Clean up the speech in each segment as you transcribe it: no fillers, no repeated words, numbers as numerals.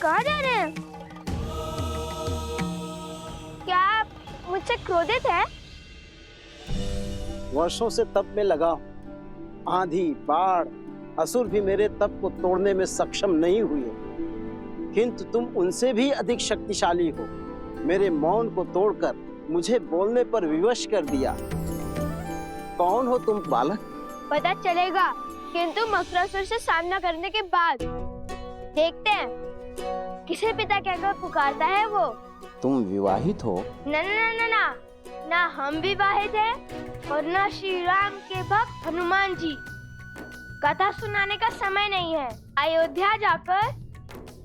कहाँ जा रहे हैं? क्या आप मुझसे क्रोधित हैं? वर्षों से तप में लगा हूं। आंधी, बाढ़, असुर भी मेरे तप को तोड़ने में सक्षम नहीं हुए, किंतु तुम उनसे भी अधिक शक्तिशाली हो। मेरे मौन को तोड़कर मुझे बोलने पर विवश कर दिया। कौन हो तुम बालक? पता चलेगा, किंतु मकरासुर से सामना करने के बाद देखते हैं किसे पिता कहकर पुकारता है वो। तुम विवाहित हो? ना ना ना ना ना, हम विवाहित हैं और ना श्री राम के भक्त हनुमान जी। कथा सुनाने का समय नहीं है। अयोध्या जाकर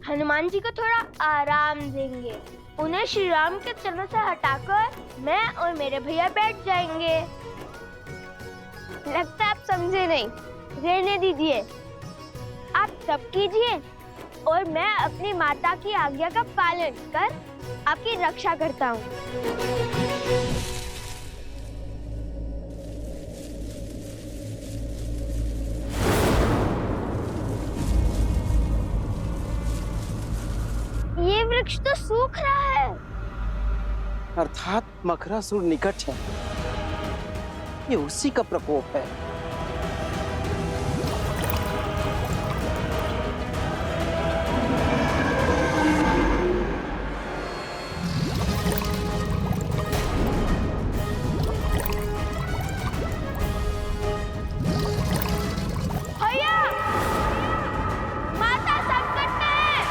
हनुमान जी को थोड़ा आराम देंगे। उन्हें श्री राम के चरणों से हटाकर मैं और मेरे भैया बैठ जाएंगे। लगता है आप समझे नहीं, रहने दीजिए। आप तप कीजिए और मैं अपनी माता की आज्ञा का पालन कर आपकी रक्षा करता हूँ। ये वृक्ष तो सूख रहा है। अर्थात मकरासुर निकट है। ये उसी का प्रकोप है। भैया, माता संकट में है।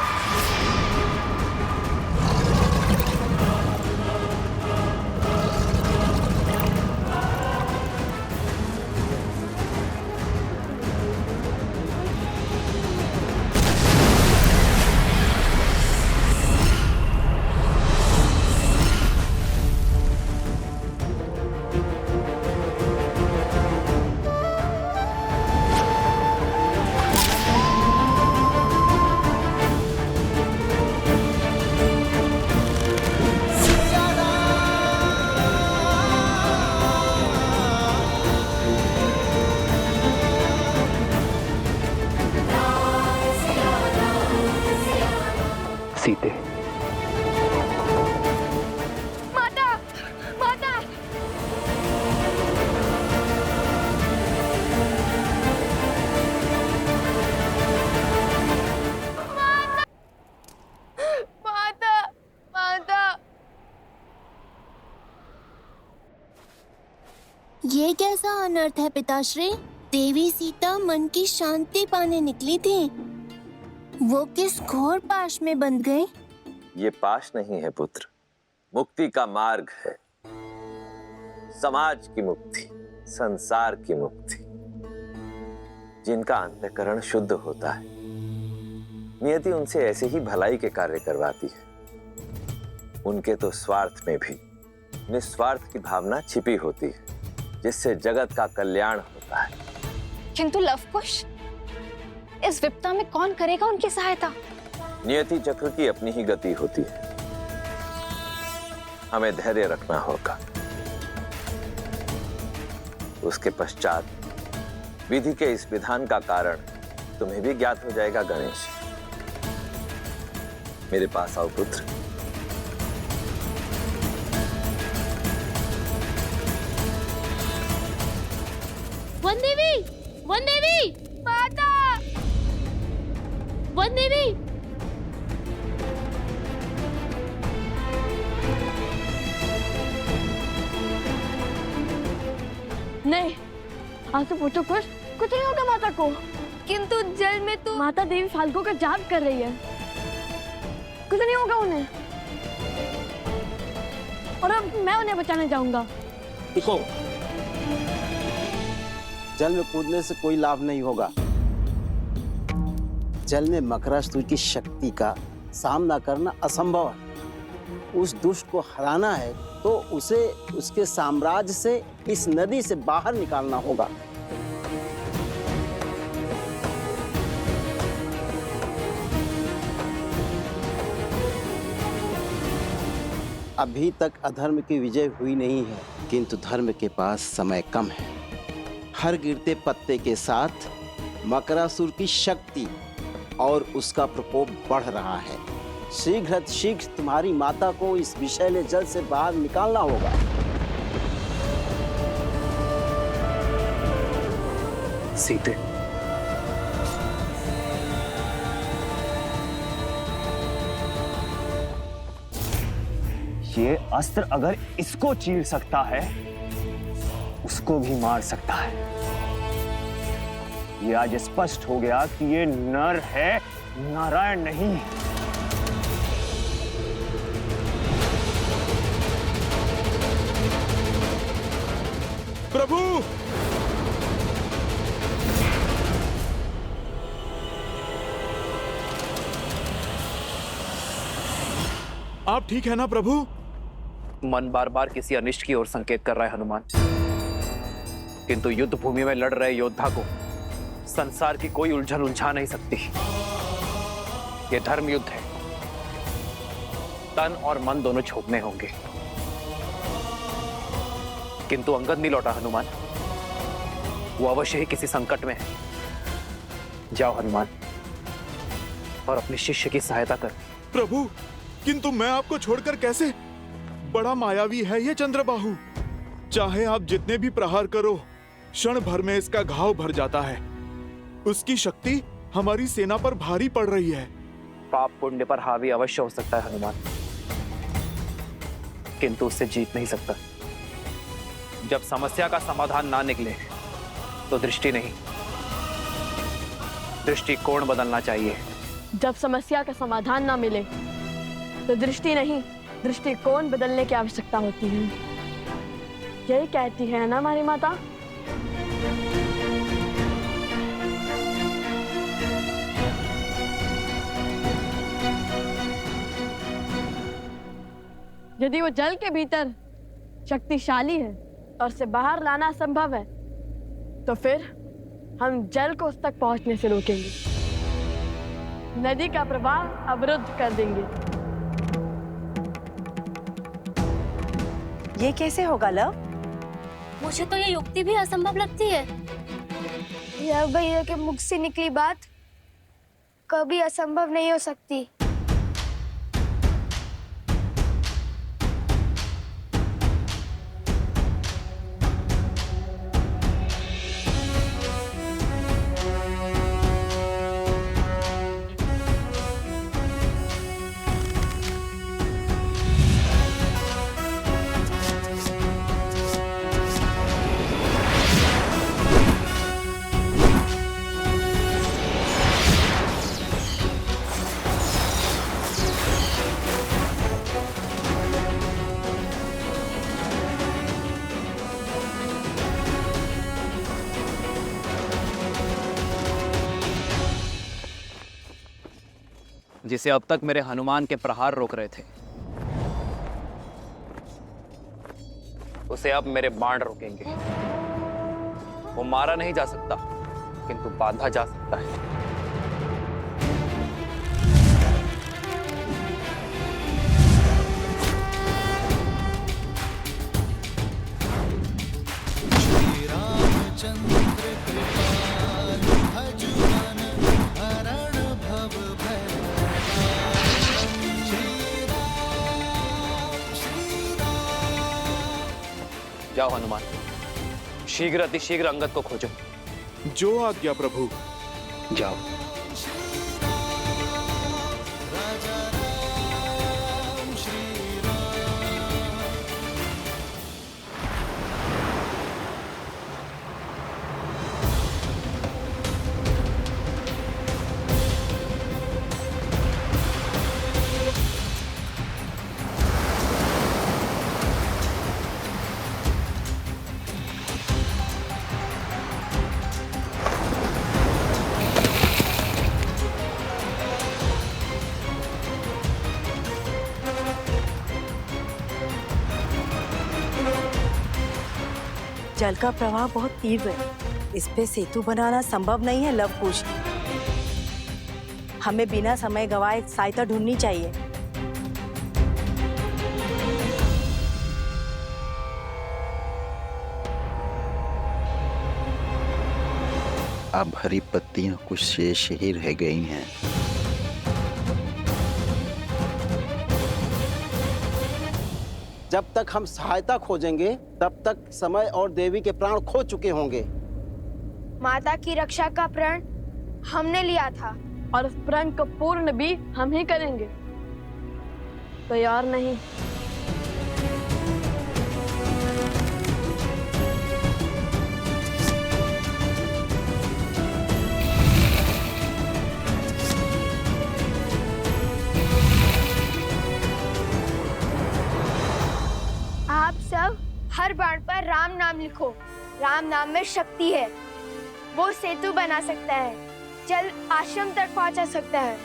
सीते, माता, माता। माता, माता। ये कैसा अनर्थ है पिताश्री? देवी सीता मन की शांति पाने निकली थी, वो किस घोर पाश में बंध गई? ये पाश नहीं है पुत्र, मुक्ति का मार्ग है। समाज की मुक्ति, संसार की मुक्ति। जिनका अंतःकरण शुद्ध होता है, नियति उनसे ऐसे ही भलाई के कार्य करवाती है। उनके तो स्वार्थ में भी निस्वार्थ की भावना छिपी होती है, जिससे जगत का कल्याण होता है। किंतु लवकुश, इस विपदा में कौन करेगा उनकी सहायता? नियति चक्र की अपनी ही गति होती है। हमें धैर्य रखना होगा। उसके पश्चात विधि के इस विधान का कारण तुम्हें भी ज्ञात हो जाएगा। गणेश, मेरे पास आओ पुत्र। वन देवी, वन देवी, माता, वन देवी। नहीं, आज तो पूछो कुछ नहीं होगा माता को। किंतु जल में तो माता देवी फाल्गु का जाप कर रही है, कुछ नहीं होगा उन्हें। और अब मैं उन्हें बचाने जाऊंगा। देखो, जल में कूदने से कोई लाभ नहीं होगा। जल में मकरासुर की शक्ति का सामना करना असंभव है। उस दुष्ट को हराना है तो उसे उसके साम्राज्य से, इस नदी से बाहर निकालना होगा। अभी तक अधर्म की विजय हुई नहीं है, किंतु धर्म के पास समय कम है। हर गिरते पत्ते के साथ मकरासुर की शक्ति और उसका प्रकोप बढ़ रहा है। शीघ्र तुम्हारी माता को इस विषैले जल से बाहर निकालना होगा। सीते, ये अस्त्र अगर इसको चीर सकता है, उसको भी मार सकता है। ये आज स्पष्ट हो गया कि ये नर है, नारायण नहीं। प्रभु, आप ठीक है ना प्रभु? मन बार बार किसी अनिष्ट की ओर संकेत कर रहा है हनुमान, किंतु युद्ध भूमि में लड़ रहे योद्धा को संसार की कोई उलझन उलझा नहीं सकती। ये धर्म युद्ध है, तन और मन दोनों छोड़ने होंगे। किंतु अंगद नहीं लौटा हनुमान, वो अवश्य ही किसी संकट में है। जाओ हनुमान और अपने शिष्य की सहायता कर। प्रभु, किंतु मैं आपको छोड़कर कैसे? बड़ा मायावी है ये चंद्रबाहु। चाहे आप जितने भी प्रहार करो, क्षण भर में इसका घाव भर जाता है। उसकी शक्ति हमारी सेना पर भारी पड़ रही है। पाप पुण्य पर हावी अवश्य हो सकता है हनुमान, किंतु उससे जीत नहीं सकता। जब समस्या का समाधान ना निकले तो दृष्टि नहीं, दृष्टिकोण बदलना चाहिए। जब समस्या का समाधान ना मिले तो दृष्टि नहीं, दृष्टिकोण बदलने की आवश्यकता होती है। यही कहती है ना हमारी माता। यदि वो जल के भीतर शक्तिशाली है और उसे बाहर लाना संभव है, तो फिर हम जल को उस तक पहुंचने से रोकेंगे, नदी का प्रवाह अवरुद्ध कर देंगे। ये कैसे होगा लव? मुझे तो ये युक्ति भी असंभव लगती है। यह भैया के मुख से निकली बात कभी असंभव नहीं हो सकती। जिसे अब तक मेरे हनुमान के प्रहार रोक रहे थे, उसे अब मेरे बाण रोकेंगे। वो मारा नहीं जा सकता, किंतु बांधा जा सकता है। जाओ हनुमान, शीघ्र अतिशीघ्र अंगद को खोजो। जो आज्ञा प्रभु। जाओ। जल का प्रवाह बहुत तीव्र है, इस पे सेतु बनाना संभव नहीं है लव कुश। हमें बिना समय गवाए सहायता ढूंढनी चाहिए। अब हरी पत्तियां कुछ शेष ही रह गई हैं। जब तक हम सहायता खोजेंगे तब तक समय और देवी के प्राण खो चुके होंगे। माता की रक्षा का प्रण हमने लिया था और उस प्रण को पूर्ण भी हम ही करेंगे, कोई और नहीं। आप सब हर बाण पर राम नाम लिखो। राम नाम में शक्ति है, वो सेतु बना सकता है, जल आश्रम तक पहुंचा सकता है,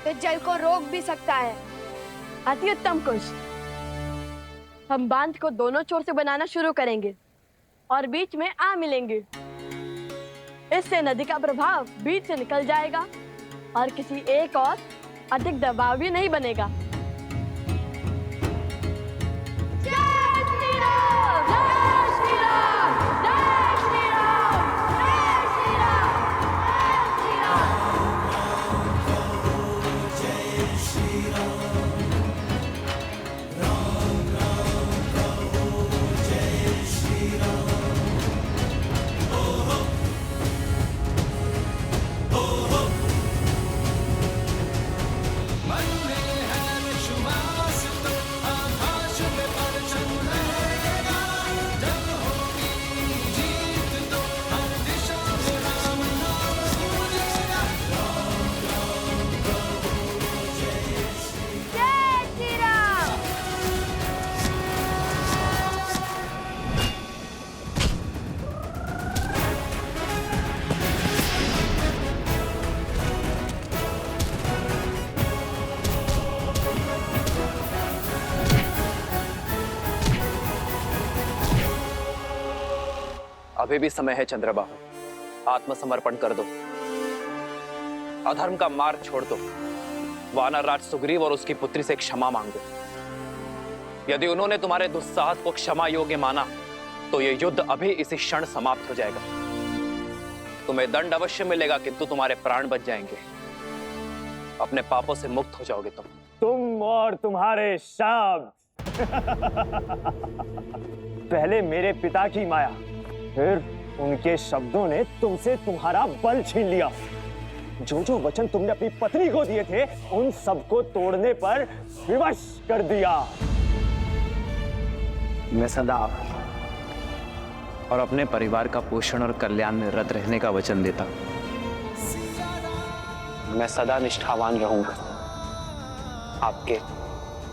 तो जल को रोक भी सकता है। अति उत्तम कुश। हम बांध को दोनों छोर से बनाना शुरू करेंगे और बीच में आ मिलेंगे। इससे नदी का प्रभाव बीच से निकल जाएगा और किसी एक और अधिक दबाव भी नहीं बनेगा। अभी भी समय है चंद्रबाहु, आत्मसमर्पण कर दो, अधर्म का मार्ग छोड़ दो, वानर राज सुग्रीव और उसकी पुत्री से क्षमा मांगो। यदि उन्होंने तुम्हारे दुस्साहस को क्षमा योग्य माना तो यह युद्ध अभी इसी क्षण समाप्त हो जाएगा। तुम्हें दंड अवश्य मिलेगा किंतु तुम्हारे प्राण बच जाएंगे। अपने पापों से मुक्त हो जाओगे तुम और तुम्हारे शब्द। पहले मेरे पिता की माया, फिर उनके शब्दों ने तुमसे तुम्हारा बल छीन लिया। जो जो वचन तुमने अपनी पत्नी को दिए थे उन सबको तोड़ने पर विवश कर दिया। मैं सदा और अपने परिवार का पोषण और कल्याण में रत रहने का वचन देता। मैं सदा निष्ठावान रहूंगा, आपके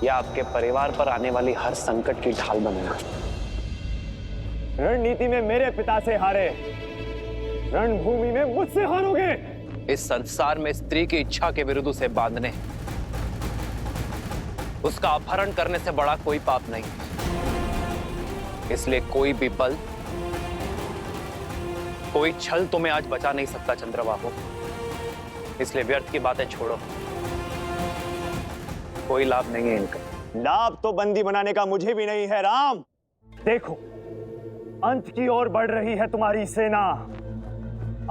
या आपके परिवार पर आने वाली हर संकट की ढाल बनूंगा। रणनीति में मेरे पिता से हारे, रणभूमि में मुझसे हारोगे। इस संसार में स्त्री की इच्छा के विरुद्ध उसे बांधने, उसका अपहरण करने से बड़ा कोई पाप नहीं। इसलिए कोई भी बल, कोई छल तुम्हें आज बचा नहीं सकता चंद्रबाहु। इसलिए व्यर्थ की बातें छोड़ो, कोई लाभ नहीं है इनका। लाभ तो बंदी बनाने का मुझे भी नहीं है राम। देखो, अंत की ओर बढ़ रही है तुम्हारी सेना।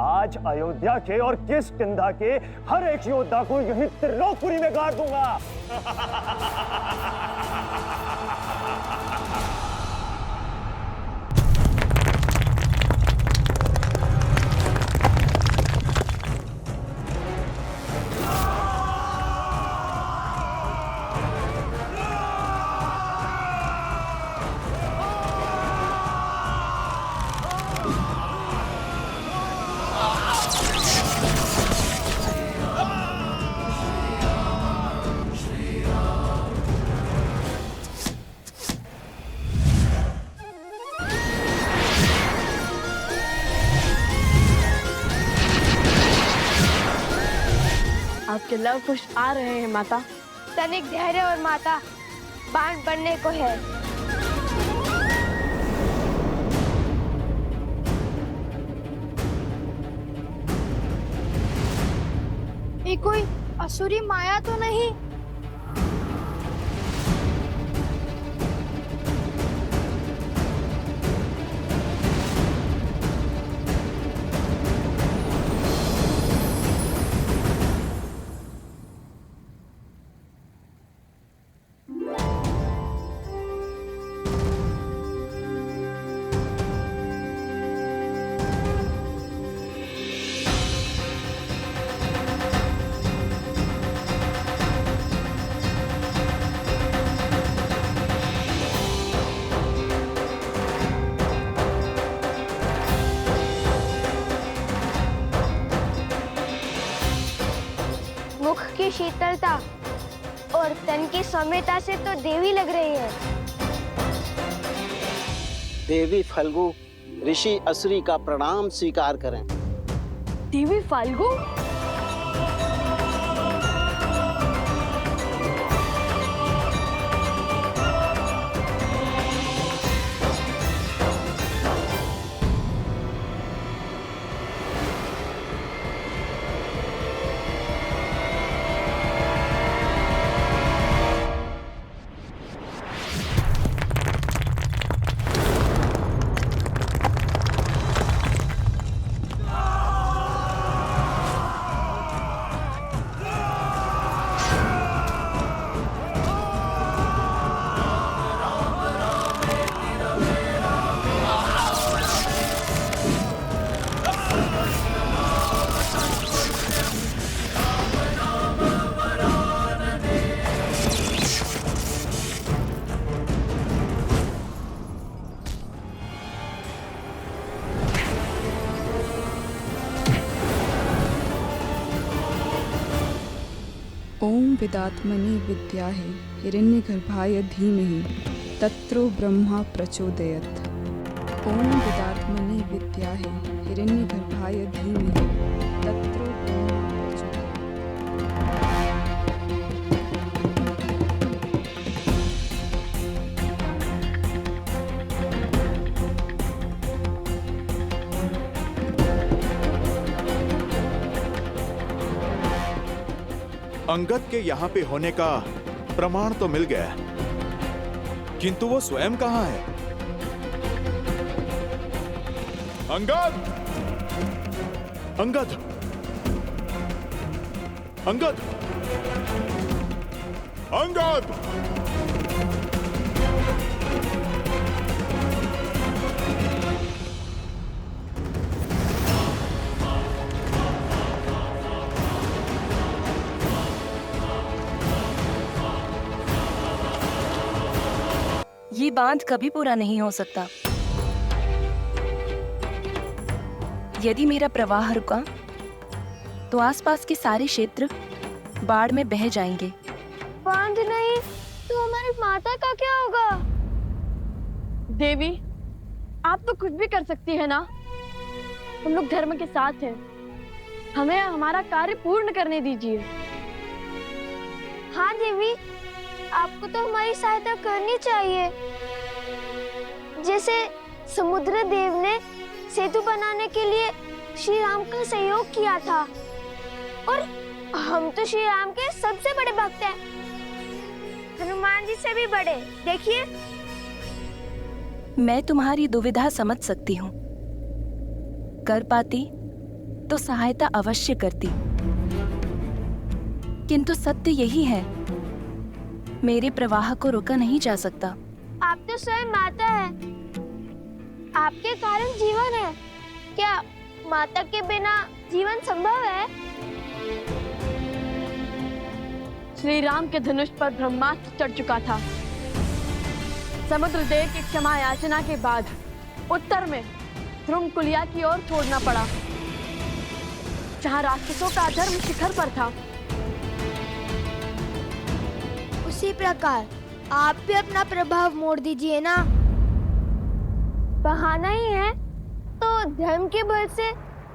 आज अयोध्या के और किष्किंधा के हर एक योद्धा को यहीं त्रिलोकपुरी में गाड़ दूंगा। आपके लव पुष्प आ रहे हैं माता। तनिक धैर्य और माता, बाण बनने को है। ये कोई असुरी माया तो नहीं? रूप की शीतलता और तन की सौम्यता से तो देवी लग रही है। देवी फल्गु, ऋषि असुरी का प्रणाम स्वीकार करें। देवी फाल्गु? ओम विदात्मनि विद्याहे हिरण्यगर्भाय धीमहि तत्रो ब्रह्मा प्रचोदयात्। ओम विदात्मनि विद्याहे हिरण्यगर्भाय धीमहि तत्रो ब्रह्मा प्रचोदयात्। अंगद के यहाँ पे होने का प्रमाण तो मिल गया, किंतु वो स्वयं कहाँ है? अंगद! अंगद! अंगद! अंगद! ये बांध कभी पूरा नहीं हो सकता। यदि मेरा प्रवाह रुका तो आसपास के सारे क्षेत्र बाढ़ में बह जाएंगे। बांध नहीं तो हमारी माता का क्या होगा? देवी, आप तो कुछ भी कर सकती है ना। हम लोग धर्म के साथ हैं, हमें हमारा कार्य पूर्ण करने दीजिए। हाँ देवी, आपको तो हमारी सहायता करनी चाहिए। जैसे समुद्र देव ने सेतु बनाने के लिए श्री राम का सहयोग किया था, और हम तो श्री राम के सबसे बड़े भक्त हैं, हनुमान जी से भी बड़े। देखिए, मैं तुम्हारी दुविधा समझ सकती हूँ। कर पाती तो सहायता अवश्य करती, किंतु सत्य यही है, मेरे प्रवाह को रोका नहीं जा सकता। आप तो स्वयं माता है, आपके कारण जीवन है। क्या माता के बिना जीवन संभव है? श्री राम के धनुष पर ब्रह्मास्त्र चढ़ चुका था। समुद्र देव की क्षमा याचना के बाद उत्तर में ध्रुमकुलिया की ओर छोड़ना पड़ा, जहाँ राक्षसों का अधर्म शिखर पर था। उसी प्रकार आप भी अपना प्रभाव मोड़ दीजिए ना। बहाना ही है तो धर्म के बल से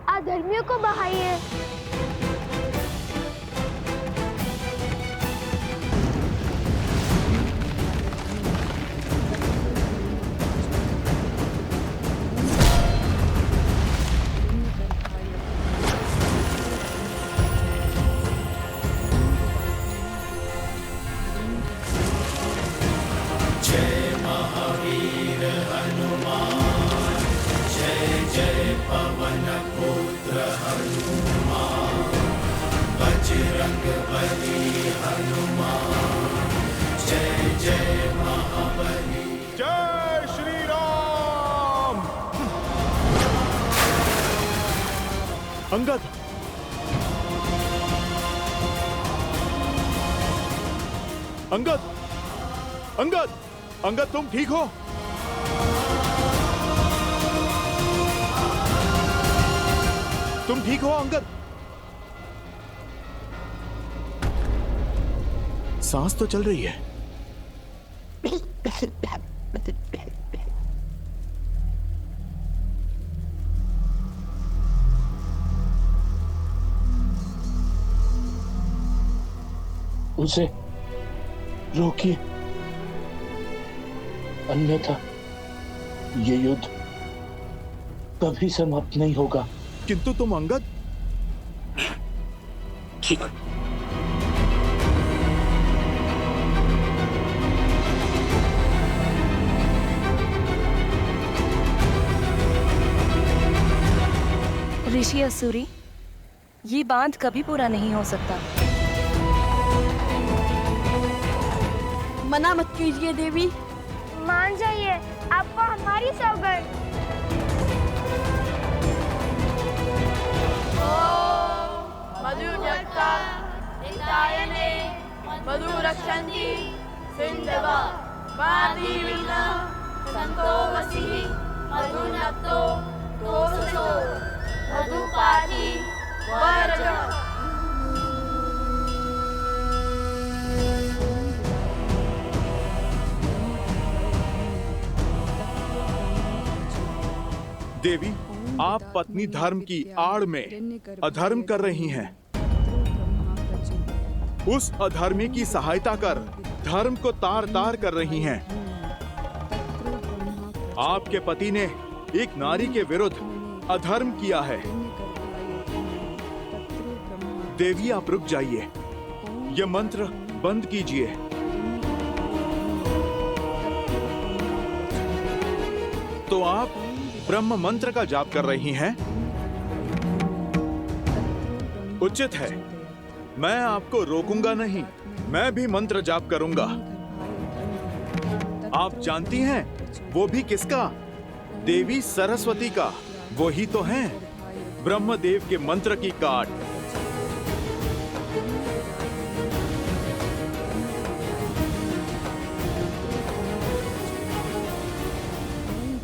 अधर्मियों को बहाइए। जय श्री राम। अंगद! अंगद! अंगद! अंगद, तुम ठीक हो? तुम ठीक हो अंगद? सांस तो चल रही है। उसे रोकिए, अन्यथा ये युद्ध कभी समाप्त नहीं होगा। किंतु तुम अंगद, ठीक। ऋषि असुरी, ये बांध कभी पूरा नहीं हो सकता। मना मत कीजिए देवी। मान जाइए, आपको हमारी सौगंध। मधुजक्ता हितायने मधु रक्षन्ति सिंधवा पाति विना संतो वसी मधुनक्तो तोसो मधुपाति वरज। देवी, आप पत्नी धर्म की आड़ में अधर्म कर रही हैं। उस अधर्मी की सहायता कर धर्म को तार तार कर रही हैं। आपके पति ने एक नारी के विरुद्ध अधर्म किया है। देवी, आप रुक जाइए, यह मंत्र बंद कीजिए। तो आप ब्रह्म मंत्र का जाप कर रही हैं? उचित है, मैं आपको रोकूंगा नहीं, मैं भी मंत्र जाप करूंगा। आप जानती हैं वो भी किसका? देवी सरस्वती का। वो ही तो हैं ब्रह्मदेव के मंत्र की काट।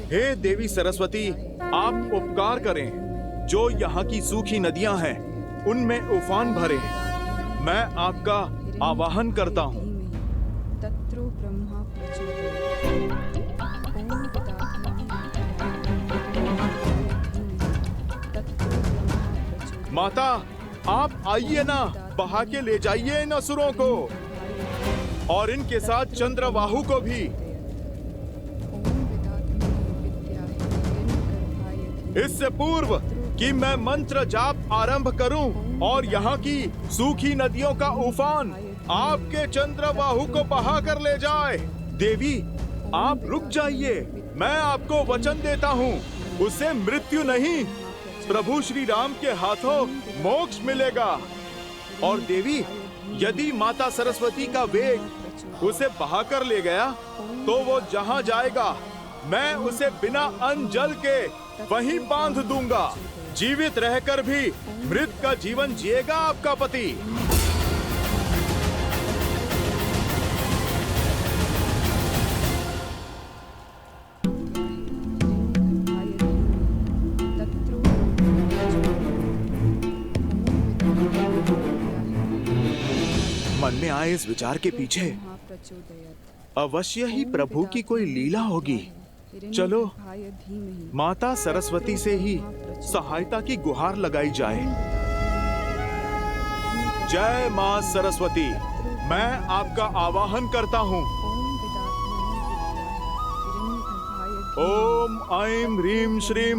हे देवी सरस्वती, आप उपकार करें, जो यहाँ की सूखी नदियां हैं उनमें उफान भरे। मैं आपका आवाहन करता हूँ। माता, आप आइए ना, बहा के ले जाइए इन असुरों को और इनके साथ चंद्रबाहु को भी। इससे पूर्व कि मैं मंत्र जाप आरंभ करूं और यहाँ की सूखी नदियों का उफान आपके चंद्रबाहु को बहा कर ले जाए। देवी, आप रुक जाइए, मैं आपको वचन देता हूँ, उसे मृत्यु नहीं, प्रभु श्री राम के हाथों मोक्ष मिलेगा। और देवी, यदि माता सरस्वती का वेग उसे बहा कर ले गया तो वो जहाँ जाएगा मैं उसे बिना अन्न जल के वहीं बांध दूंगा। जीवित रहकर भी मृत का जीवन जिएगा आपका पति। मन में आए इस विचार के पीछे अवश्य ही प्रभु की कोई लीला होगी। चलो माता सरस्वती से ही सहायता की गुहार लगाई जाए। जय मां सरस्वती, मैं आपका आवाहन करता हूँ। ओम ऐं ह्रीं श्रीं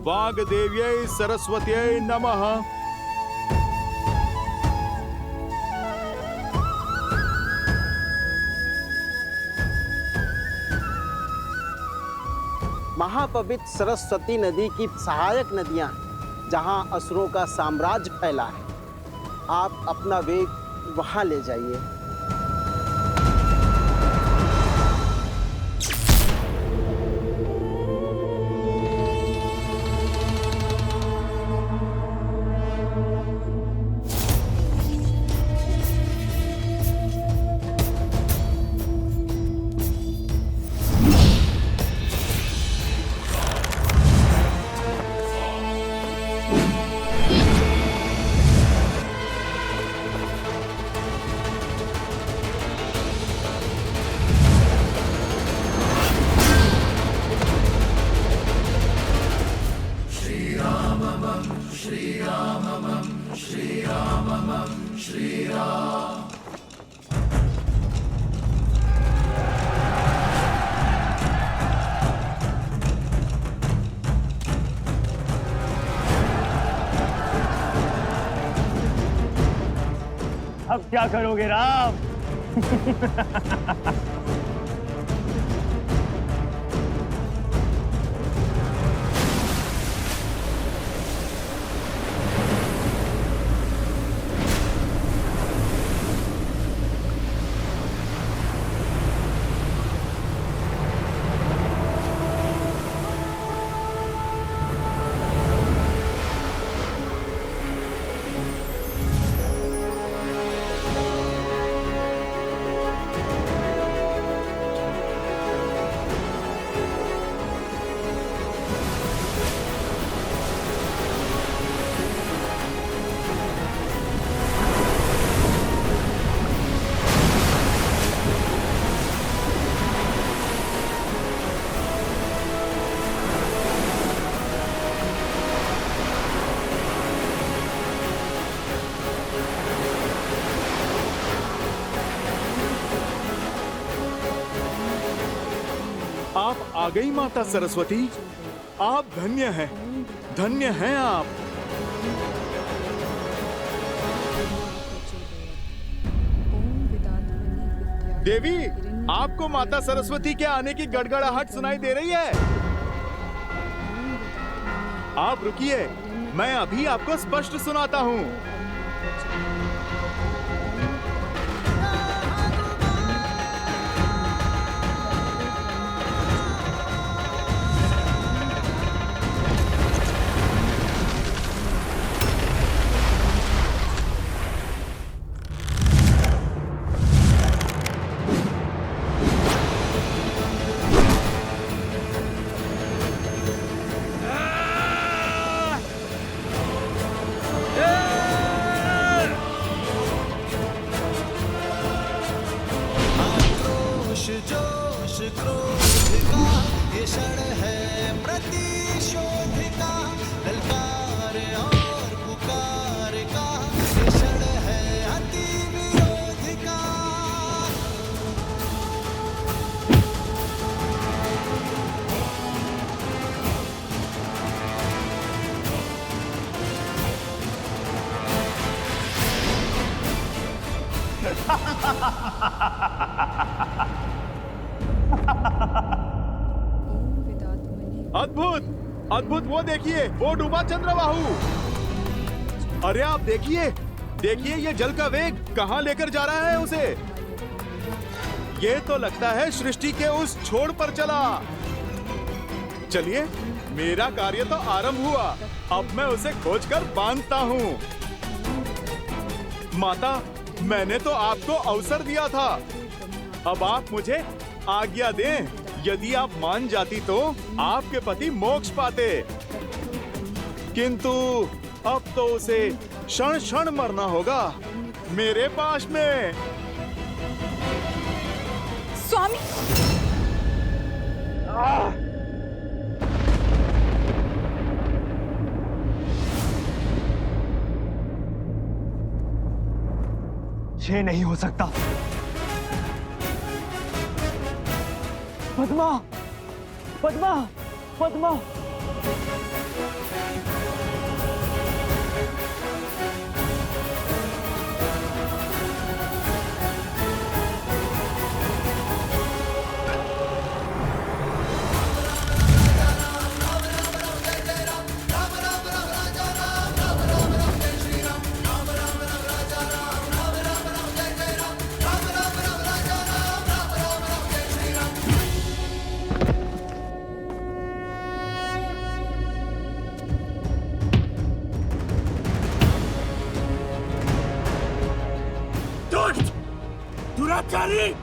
वाग्देव्यै सरस्वत्यै नमः। महापवित्र सरस्वती नदी की सहायक नदियां, जहां असुरों का साम्राज्य फैला है, आप अपना वेग वहां ले जाइए। अब क्या करोगे राम? आप आ गई माता सरस्वती। आप धन्य हैं आप। देवी, आपको माता सरस्वती के आने की गड़गड़ाहट सुनाई दे रही है? आप रुकिए, मैं अभी आपको स्पष्ट सुनाता हूँ। अद्भुत, अद्भुत, वो देखिए, वो डूबा चंद्रबाहु। अरे आप देखिए, देखिए ये जल का वेग कहाँ लेकर जा रहा है उसे। ये तो लगता है सृष्टि के उस छोर पर चला। चलिए, मेरा कार्य तो आरंभ हुआ। अब मैं उसे खोजकर बांधता हूँ। माता, मैंने तो आपको अवसर दिया था। अब आप मुझे आज्ञा दें। यदि आप मान जाती तो आपके पति मोक्ष पाते, किंतु अब तो उसे क्षण क्षण मरना होगा मेरे पास में। स्वामी, ये नहीं हो सकता। पद्मा, पद्मा, पद्मा। दुराचारी!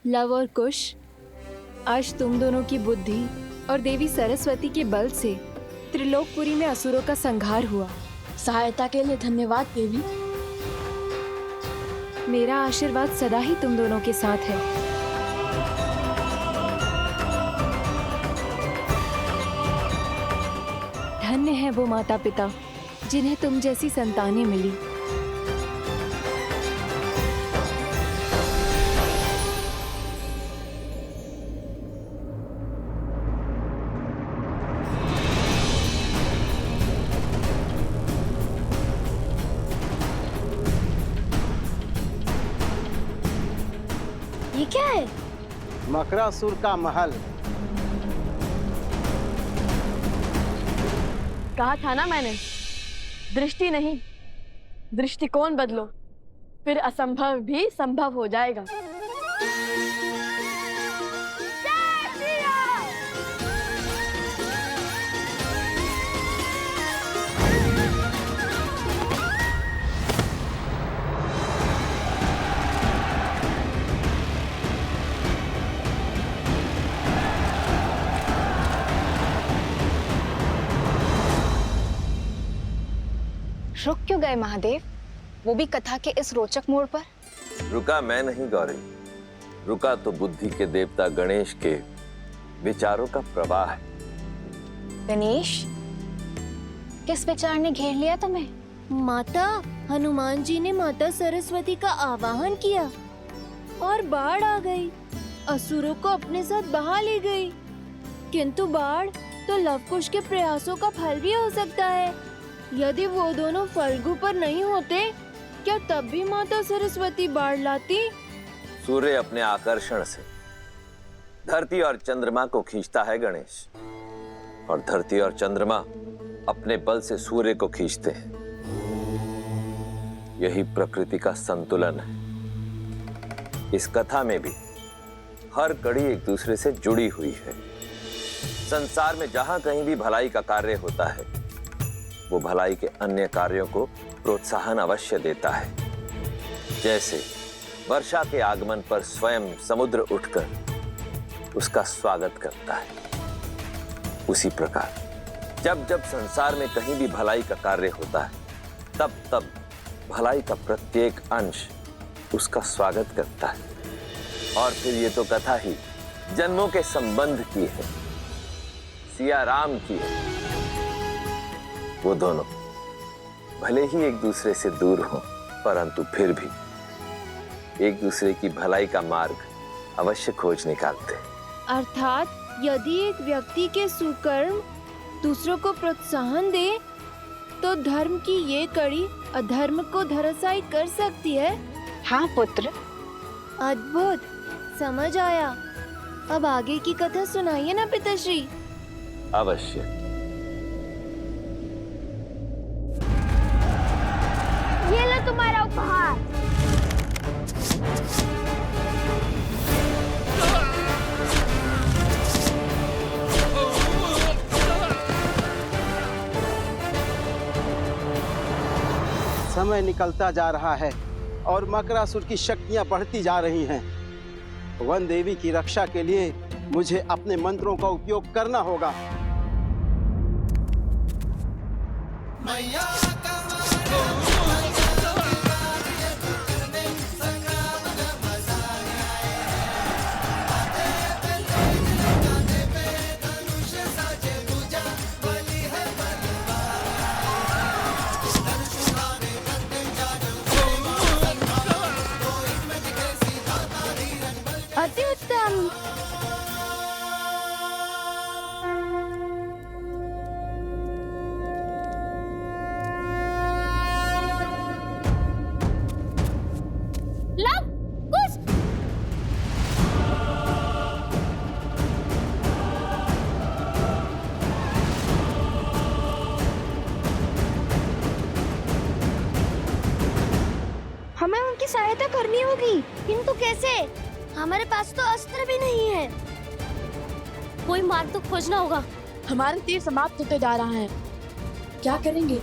लव और कुश, आज तुम दोनों की बुद्धि और देवी सरस्वती के बल से त्रिलोकपुरी में असुरों का संहार हुआ। सहायता के लिए धन्यवाद देवी। मेरा आशीर्वाद सदा ही तुम दोनों के साथ है। धन्य है वो माता पिता जिन्हें तुम जैसी संतानें मिली। ये क्या है? मकरासुर का महल। कहा था ना मैंने, दृष्टि नहीं दृष्टिकोण बदलो, फिर असंभव भी संभव हो जाएगा। रुक क्यों गए महादेव, वो भी कथा के इस रोचक मोड़ पर? रुका मैं नहीं गौरी, रुका तो बुद्धि के देवता गणेश के विचारों का प्रवाह है। गणेश, किस विचार ने घेर लिया तुम्हें? माता, हनुमान जी ने माता सरस्वती का आवाहन किया और बाढ़ आ गई, असुरों को अपने साथ बहा ले गई। किंतु बाढ़ तो लवकुश के प्रयासों का फल भी हो सकता है। यदि वो दोनों फल्गु पर नहीं होते, क्या तब भी माता सरस्वती बाढ़ लाती? सूर्य अपने आकर्षण से धरती और चंद्रमा को खींचता है गणेश, और धरती और चंद्रमा अपने बल से सूर्य को खींचते हैं। यही प्रकृति का संतुलन है। इस कथा में भी हर कड़ी एक दूसरे से जुड़ी हुई है। संसार में जहां कहीं भी भलाई का कार्य होता है, वो भलाई के अन्य कार्यों को प्रोत्साहन अवश्य देता है। जैसे वर्षा के आगमन पर स्वयं समुद्र उठकर उसका स्वागत करता है, उसी प्रकार जब जब संसार में कहीं भी भलाई का कार्य होता है, तब तब भलाई का प्रत्येक अंश उसका स्वागत करता है। और फिर ये तो कथा ही जन्मों के संबंध की है, सिया राम की है। वो दोनों भले ही एक दूसरे से दूर हों, परंतु फिर भी एक दूसरे की भलाई का मार्ग अवश्य खोज निकालते हैं। अर्थात यदि एक व्यक्ति के सुकर्म दूसरों को प्रोत्साहन दे, तो धर्म की ये कड़ी अधर्म को धराशायी कर सकती है। हाँ पुत्र। अद्भुत, समझ आया। अब आगे की कथा सुनाइए ना पिताश्री। अवश्य। ये लो तुम्हारा उपहार। समय निकलता जा रहा है और मकरासुर की शक्तियां बढ़ती जा रही हैं। वन देवी की रक्षा के लिए मुझे अपने मंत्रों का उपयोग करना होगा। अति उत्तम। लव कुश। हमें उनकी सहायता करनी होगी, किंतु कैसे? हमारे पास तो अस्त्र भी नहीं है। कोई मार्ग तो खोजना होगा। हमारे तीर समाप्त होते जा रहा है, क्या करेंगे?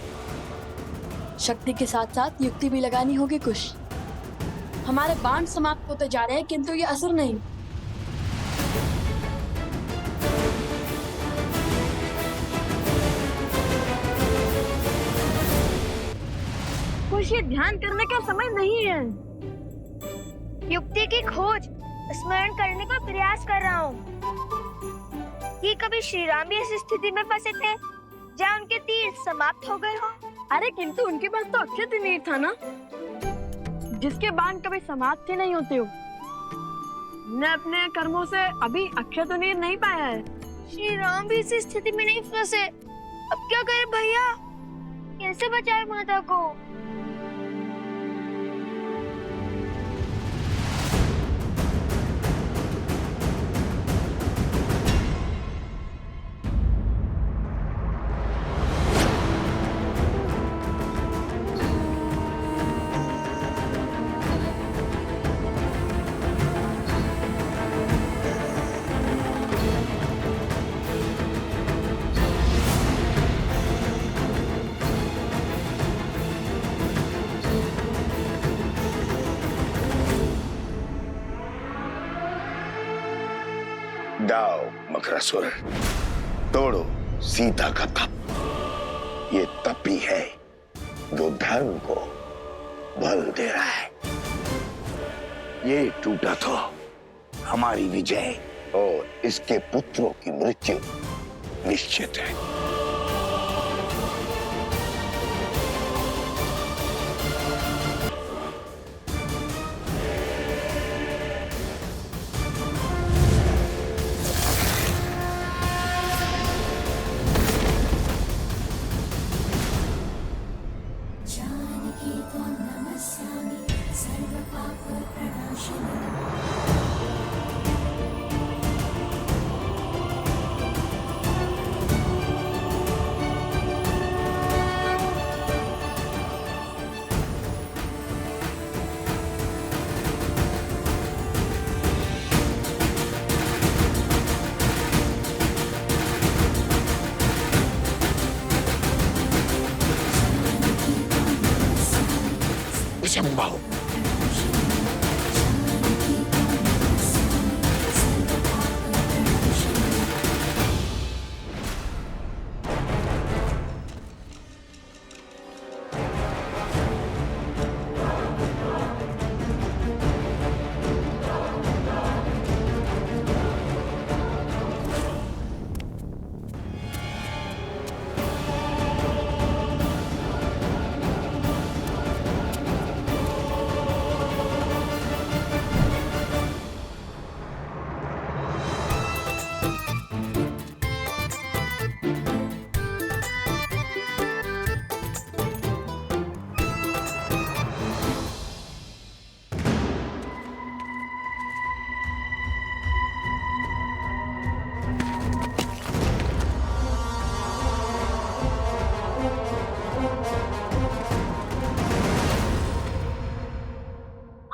शक्ति के साथ साथ युक्ति भी लगानी होगी कुछ। हमारे बाण समाप्त होते जा रहे हैं, किंतु ये असुर नहीं। कुछ ये ध्यान करने का समय नहीं है। युक्ति की खोज स्मरण करने का प्रयास कर रहा हूँ कि कभी श्री राम भी इस स्थिति में फंसे थे जहाँ उनके तीर समाप्त हो गए हो। अरे किंतु उनके पास तो अक्षय तीर था ना, जिसके बाण कभी समाप्त ही नहीं होते हो। मैं अपने कर्मों से अभी अक्षय तीर नहीं पाया है। श्री राम भी इस स्थिति में नहीं फंसे, अब क्या करें भैया? कैसे बचाए माता को? दाओ मकरासुर, तोड़ो सीता का तप। ये तप ही है जो धर्म को बल दे रहा है। ये टूटा तो हमारी विजय और इसके पुत्रों की मृत्यु निश्चित है। संभव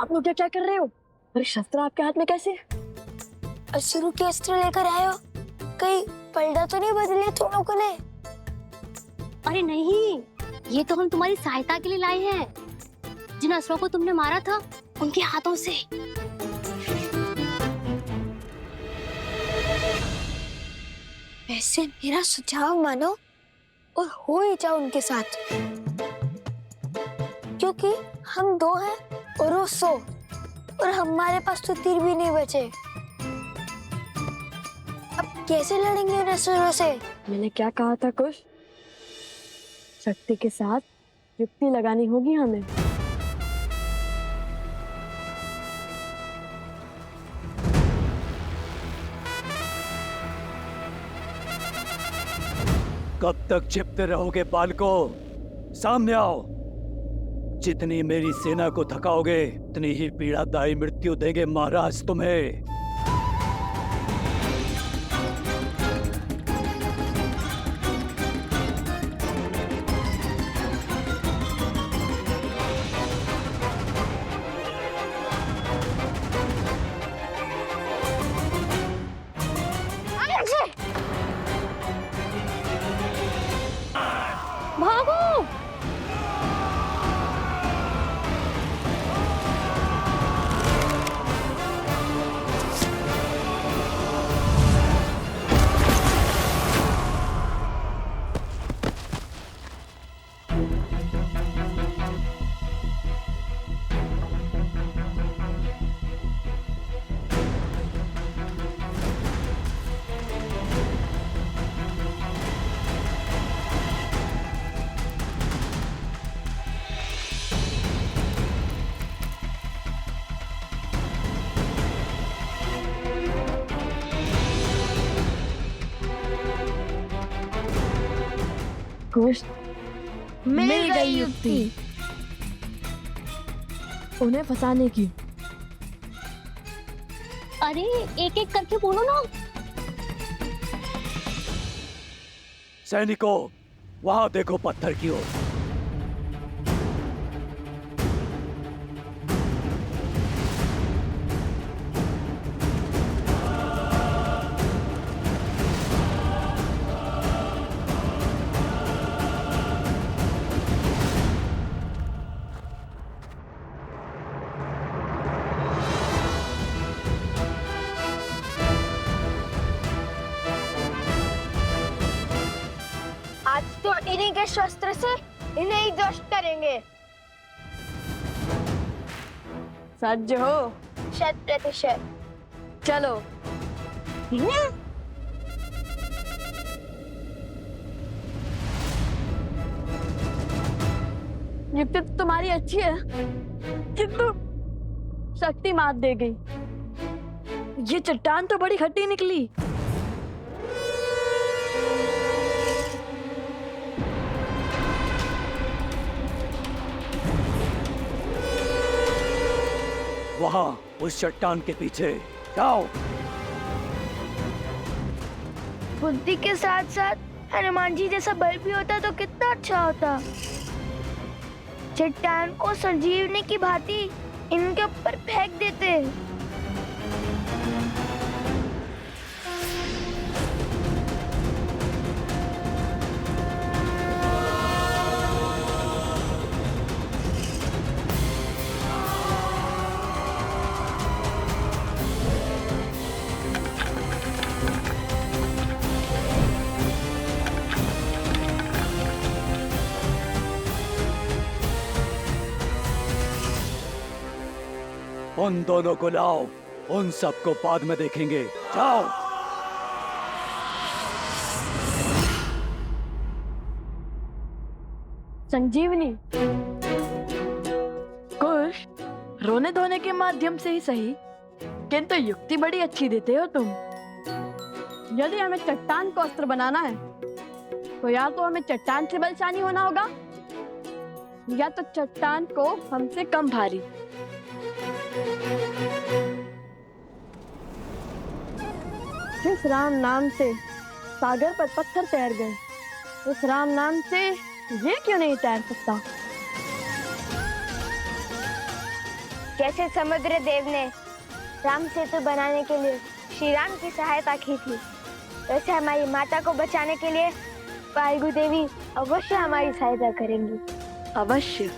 आप लोग क्या कर रहे हो? अरे शस्त्र आपके हाथ में कैसे? असुरों के अस्त्र लेकर आए हो? कहीं पलड़ा तो नहीं बदले तुम लोगों ने? अरे नहीं, ये तो हम तुम्हारी सहायता के लिए लाए हैं। जिन असुरों को तुमने मारा था उनके हाथों से। वैसे मेरा सुझाव मानो और हो ही जाओ उनके साथ, क्योंकि हम दो हैं और वो 100, और हमारे पास तो तीर भी नहीं बचे। अब कैसे लड़ेंगे उन असुरों से? मैंने क्या कहा था कुछ? शक्ति के साथ युक्ति लगानी होगी हमें। कब तक छिपते रहोगे बालको? सामने आओ। जितनी मेरी सेना को थकाओगे उतनी ही पीड़ादायी मृत्यु देंगे महाराज तुम्हें। भागो! कुछ मिल गई युक्ति। उन्हें फंसाने की। अरे एक एक करके बोलो ना। सैनिकों, वहां देखो पत्थर की ओर। आज तो इन्हीं के शस्त्र से इन्हें ही ध्वस्त करेंगे। सज्ज हो? 100%। चलो। युक्ति तो तुम्हारी अच्छी है, किंतु शक्ति मात दे गई। ये चट्टान तो बड़ी खट्टी निकली। वहां उस चट्टान के पीछे जाओ। बुद्धि के साथ साथ हनुमान जी जैसा बल भी होता तो कितना अच्छा होता। चट्टान को संजीवनी की भांति इनके ऊपर फेंक देते। उन दोनों को लाओ, उन सबको बाद में देखेंगे। जाओ। संजीवनी कुश, रोने धोने के माध्यम से ही सही, किंतु युक्ति बड़ी अच्छी देते हो तुम। यदि हमें चट्टान को अस्त्र बनाना है तो या तो हमें चट्टान से बलशाली होना होगा या तो चट्टान को हमसे कम भारी। जिस राम नाम से सागर पर पत्थर तैर गए, उस राम नाम से ये क्यों नहीं तैर सकता? जैसे समुद्र देव ने राम सेतु बनाने के लिए श्री राम की सहायता की थी, वैसे हमारी माता को बचाने के लिए वायु देवी अवश्य हमारी सहायता करेंगी। अवश्य।